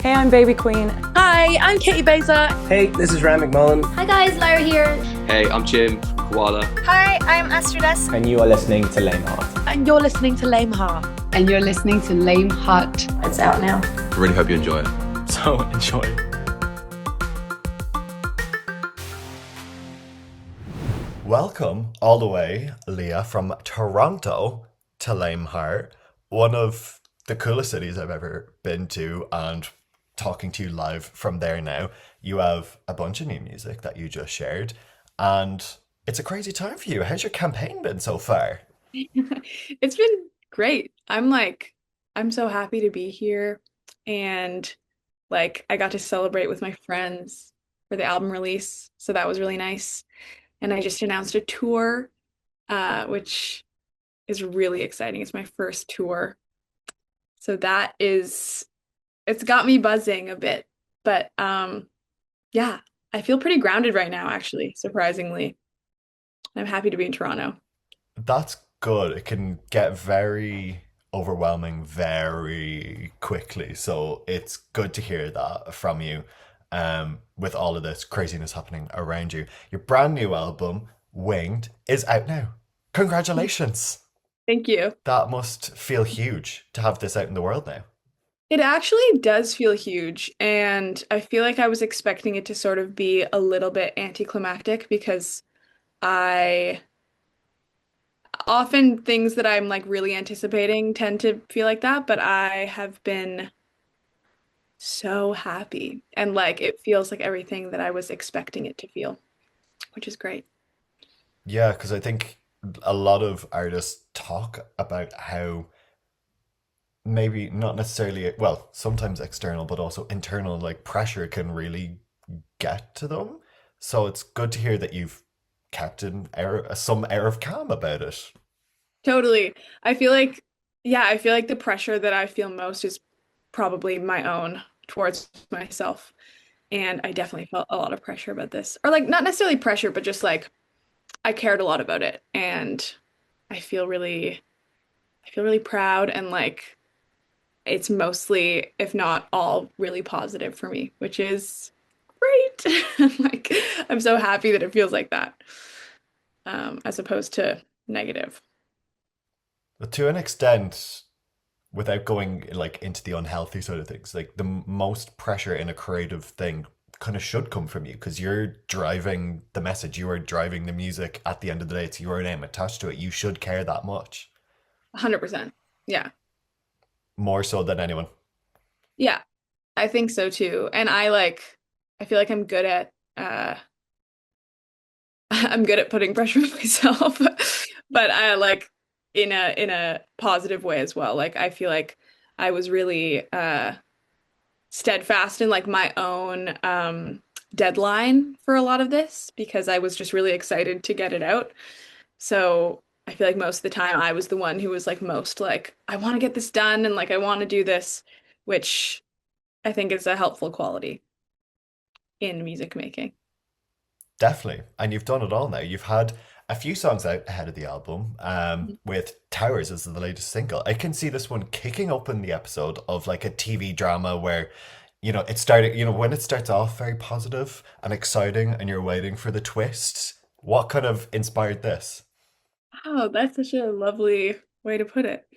Hey, I'm Baby Queen. Hi, I'm Katie Beza. Hey, this is Ram McMullen. Hi guys, Lara here. Hey, I'm Jim from Koala. Hi, I'm Astrides. And you are listening to Léim Thart. And you're listening to Léim Thart. And you're listening to Léim Thart. It's out now. I really hope you enjoy it. So enjoy. Welcome all the way, Lia, from Toronto to Léim Thart, one of the coolest cities I've ever been to, and talking to you live from there now. You have a bunch of new music that you just shared, and it's a crazy time for you. How's your campaign been so far? It's been great. I'm so happy to be here, and I got to celebrate with my friends for the album release, so that was really nice. And I just announced a tour, which is really exciting. It's my first tour. So it's got me buzzing a bit. But yeah, I feel pretty grounded right now, actually, surprisingly. I'm happy to be in Toronto. That's good. It can get very overwhelming very quickly. So it's good to hear that from you. With all of this craziness happening around you. Your brand new album, Winged, is out now. Congratulations. Thank you. That must feel huge to have this out in the world now. It actually does feel huge, and I feel like I was expecting it to sort of be a little bit anticlimactic because I often things that I'm really anticipating tend to feel like that, but I have been so happy, and it feels like everything that I was expecting it to feel, which is great. Yeah, because I think a lot of artists talk about how maybe not necessarily, well, sometimes external, but also internal, pressure can really get to them. So it's good to hear that you've kept some air of calm about it. Totally. I feel like, yeah, I feel like the pressure that I feel most is probably my own towards myself. And I definitely felt a lot of pressure about this. Or not necessarily pressure, but just I cared a lot about it. And I feel really proud, and it's mostly, if not all, really positive for me, which is great. I'm so happy that it feels like that, as opposed to negative. But to an extent, without going into the unhealthy side of things, the most pressure in a creative thing kind of should come from you because you're driving the message, you are driving the music at the end of the day. It's your name attached to it. You should care that much. 100%. Yeah. More so than anyone. Yeah, I think so too. And I feel like I'm good at I'm good at putting pressure on myself, but I in a positive way as well. I feel like I was really steadfast in my own deadline for a lot of this because I was just really excited to get it out. So I feel like most of the time I was the one who was most I want to get this done, and I want to do this, which I think is a helpful quality in music making. Definitely. And you've done it all now. You've had a few songs out ahead of the album, with Towers as the latest single. I can see this one kicking open the episode of a TV drama where, it started, when it starts off very positive and exciting and you're waiting for the twist. What kind of inspired this? Oh, that's such a lovely way to put it.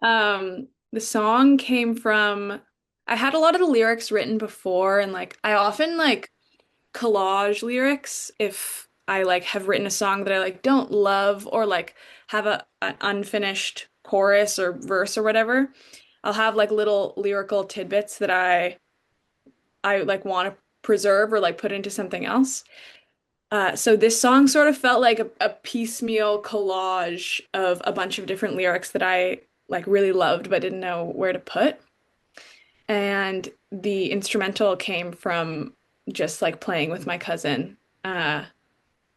The song came from, I had a lot of the lyrics written before, and I often collage lyrics if I have written a song that I don't love, or have an unfinished chorus or verse or whatever. I'll have little lyrical tidbits that I want to preserve or put into something else. So this song sort of felt like a piecemeal collage of a bunch of different lyrics that I really loved but didn't know where to put. And the instrumental came from just playing with my cousin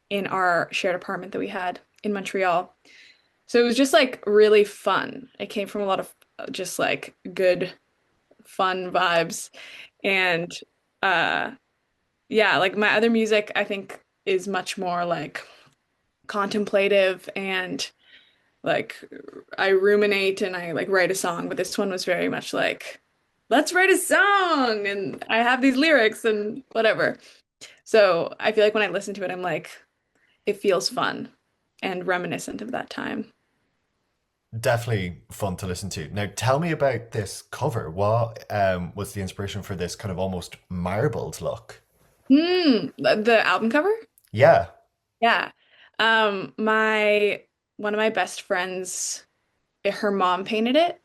in our shared apartment that we had in Montreal. So it was just really fun. It came from a lot of just good, fun vibes. And yeah, my other music, I think, is much more contemplative, and I ruminate and I write a song, but this one was very much let's write a song and I have these lyrics and whatever. So I feel like when I listen to it, I'm like, it feels fun and reminiscent of that time. Definitely fun to listen to. Now, tell me about this cover. What was the inspiration for this kind of almost marbled look? The album cover? Yeah. Yeah. My one of my best friends, her mom painted it,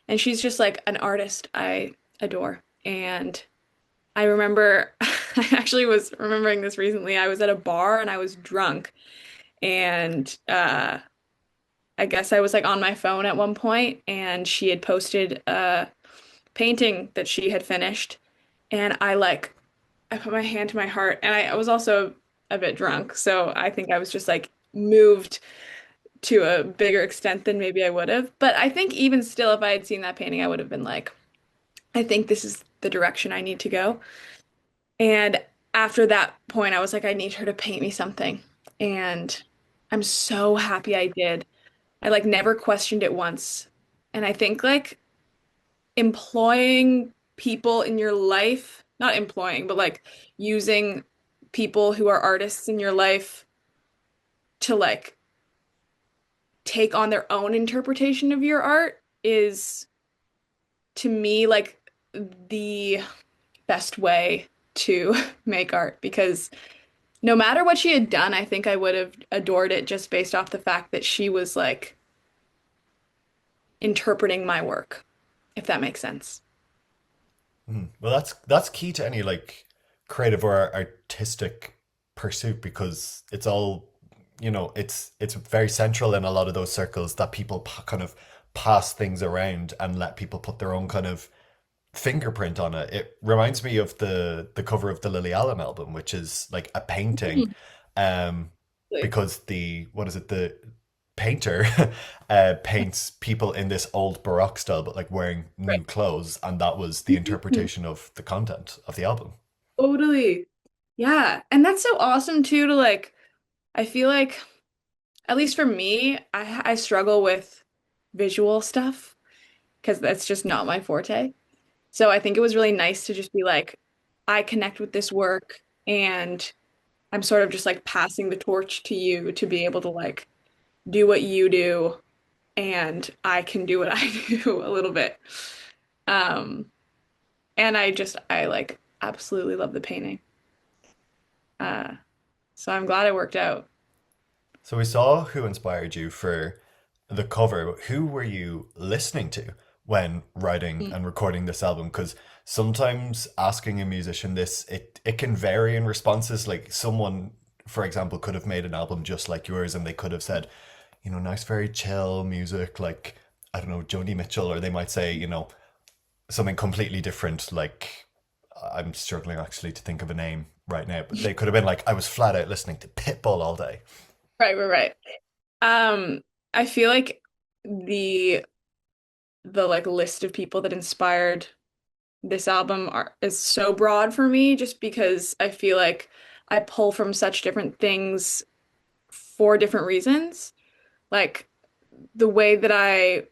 and she's just like an artist I adore. And I remember I actually was remembering this recently. I was at a bar and I was drunk, and I guess I was like on my phone at one point, and she had posted a painting that she had finished, and I put my hand to my heart, and I was also a bit drunk, so I think I was just like moved to a bigger extent than maybe I would have. But I think even still, if I had seen that painting, I would have been like, I think this is the direction I need to go. And after that point, I was like, I need her to paint me something. And I'm so happy I did. I like never questioned it once. And I think like employing people in your life, not employing, but like using people who are artists in your life to like take on their own interpretation of your art is to me like the best way to make art, because no matter what she had done, I think I would have adored it just based off the fact that she was like interpreting my work, if that makes sense. Well, that's key to any like creative or artistic pursuit because it's all, it's very central in a lot of those circles that people kind of pass things around and let people put their own kind of fingerprint on it. It reminds me of the cover of the Lily Allen album, which is like a painting, um, because the what is it the painter paints people in this old Baroque style, but like wearing Right. new clothes, and that was the interpretation of the content of the album. Totally. Yeah. And that's so awesome too to like, I feel like, at least for me, I struggle with visual stuff because that's just not my forte. So I think it was really nice to just be like, I connect with this work and I'm sort of just like passing the torch to you to be able to like do what you do and I can do what I do a little bit. Um, and I like absolutely love the painting. Uh, so I'm glad it worked out. So we saw who inspired you for the cover, but who were you listening to when writing and recording this album? Because sometimes asking a musician this, it can vary in responses. Like someone, for example, could have made an album just like yours, and they could have said, nice, very chill music, like I don't know, Joni Mitchell, or they might say, something completely different, like I'm struggling actually to think of a name right now, but they could have been like, I was flat out listening to Pitbull all day. Right, right, right. I feel like the the like list of people that inspired this album is so broad for me just because I feel like I pull from such different things for different reasons. Like the way that I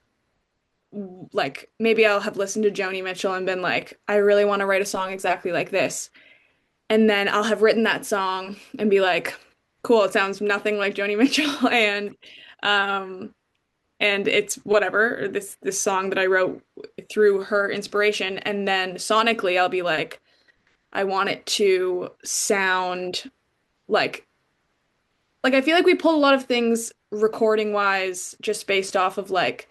like maybe I'll have listened to Joni Mitchell and been like, I really want to write a song exactly like this. And then I'll have written that song and be like, cool, it sounds nothing like Joni Mitchell um and it's whatever, this song that I wrote through her inspiration. And then sonically I'll be like, I want it to sound like I feel like we pulled a lot of things recording wise just based off of like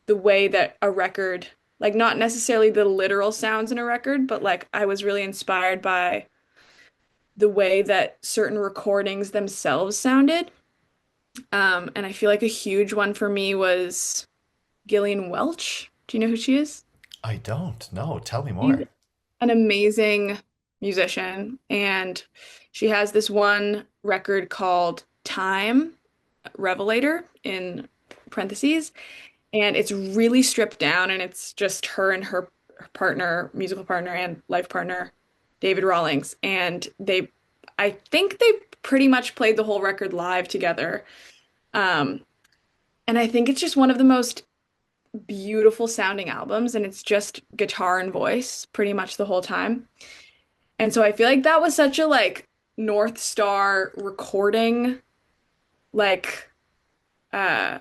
the way that a record, like not necessarily the literal sounds in a record, but like I was really inspired by the way that certain recordings themselves sounded. And I feel like a huge one for me was Gillian Welch. Do you know who she is? I don't know. Tell me She's more. an amazing musician, and she has this one record called Time Revelator in parentheses, and it's really stripped down, and it's just her and her partner, musical partner and life partner, David Rawlings, and I think they pretty much played the whole record live together. Um, and I think it's just one of the most beautiful sounding albums and it's just guitar and voice pretty much the whole time. And so I feel like that was such a like North Star recording like uh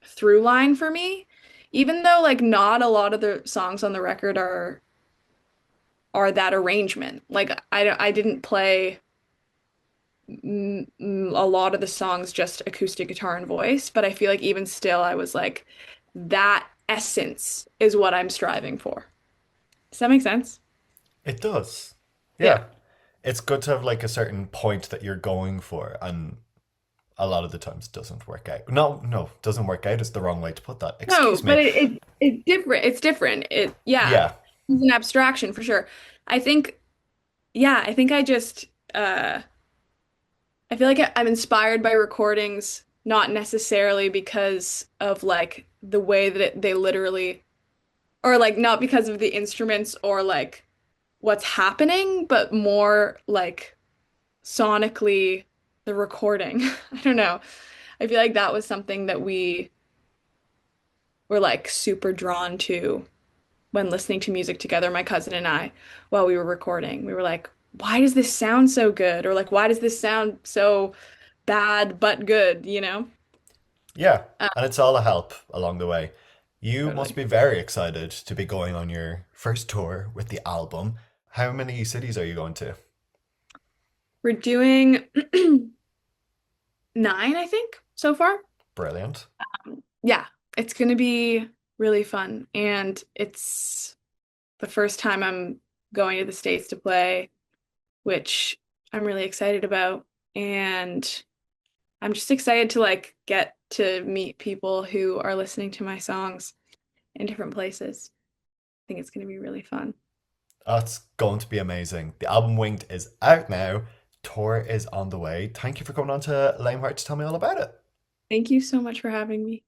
through line for me. Even though like not a lot of the songs on the record are that arrangement. Like I didn't play a lot of the songs just acoustic guitar and voice, but I feel like even still I was like that essence is what I'm striving for. Does that make sense? It does. Yeah. Yeah. It's good to have like a certain point that you're going for, and a lot of the times it doesn't work out. No, no, doesn't work out is the wrong way to put that. No, Excuse but me. it's different. It's different. Yeah, Yeah. it's an abstraction for sure. I think yeah, I think I just I feel like I'm inspired by recordings, not necessarily because of like the way that they literally, or like not because of the instruments or like what's happening, but more like sonically the recording. I don't know. I feel like that was something that we were like super drawn to when listening to music together, my cousin and I, while we were recording. We were like, why does this sound so good? Or like, why does this sound so bad but good, you know? Yeah. Uh, And it's all a help along the way. You must totally. be very excited to be going on your first tour with the album. How many cities are you going to? We're doing 9, I think, so far. Brilliant. Yeah, it's gonna be really fun. And it's the first time I'm going to the States to play, which I'm really excited about. And I'm just excited to like get to meet people who are listening to my songs in different places. I think it's going to be really fun. That's going to be amazing. The album Winged is out now. Tour is on the way. Thank you for coming on to Léim Thart to tell me all about it. Thank you so much for having me.